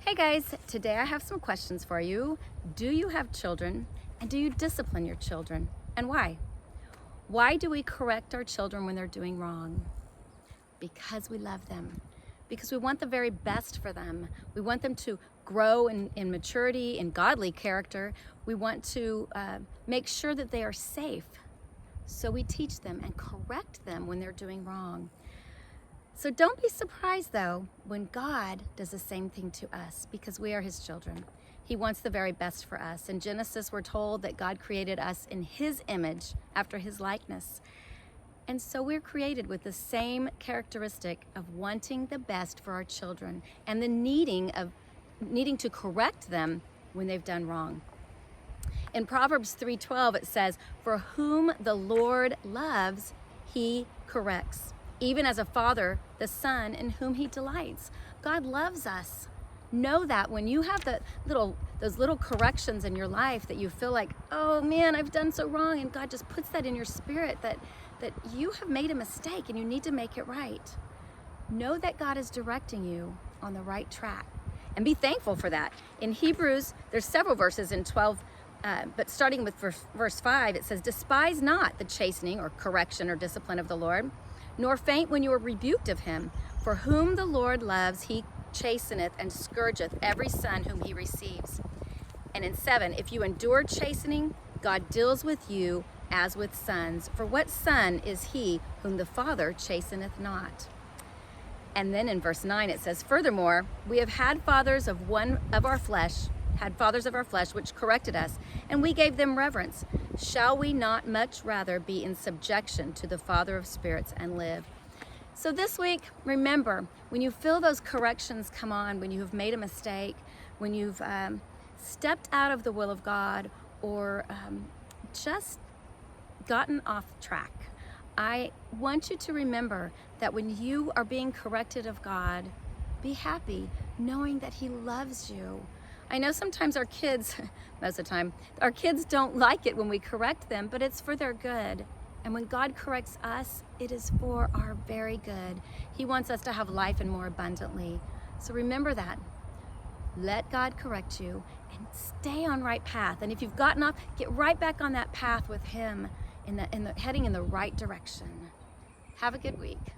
Hey guys, today I have some questions for you. Do you have children, and do you discipline your children, and why? Why do we correct our children when they're doing wrong? Because we love them, because we want the very best for them. We want them to grow in maturity, in godly character. We want to make sure that they are safe. So we teach them and correct them when they're doing wrong. So don't be surprised though when God does the same thing to us, because we are his children. He wants the very best for us. In Genesis, we're told that God created us in his image, after his likeness. And so we're created with the same characteristic of wanting the best for our children and the needing to correct them when they've done wrong. In Proverbs 3:12, it says, "For whom the Lord loves, he corrects, even as a father the son in whom he delights." God loves us. Know that when you have those little corrections in your life that you feel like, oh man, I've done so wrong, and God just puts that in your spirit that you have made a mistake and you need to make it right. Know that God is directing you on the right track, and be thankful for that. In Hebrews, there's several verses in 12, but starting with verse 5, it says, "Despise not the chastening or correction or discipline of the Lord, nor faint when you are rebuked of him. For whom the Lord loves, he chasteneth and scourgeth every son whom he receives." And in 7, "If you endure chastening, God deals with you as with sons. For what son is he whom the Father chasteneth not?" And then in verse 9 it says, "Furthermore, we have had fathers of our flesh which corrected us, and we gave them reverence. Shall we not much rather be in subjection to the Father of spirits and live?" So this week, remember, when you feel those corrections come on, when you have made a mistake, when you've stepped out of the will of God, or just gotten off track, I want you to remember that when you are being corrected of God, be happy knowing that he loves you. I know sometimes our kids, most of the time, our kids don't like it when we correct them, but it's for their good. And when God corrects us, it is for our very good. He wants us to have life and more abundantly. So remember that. Let God correct you and stay on right path. And if you've gotten off, get right back on that path with him, heading in the right direction. Have a good week.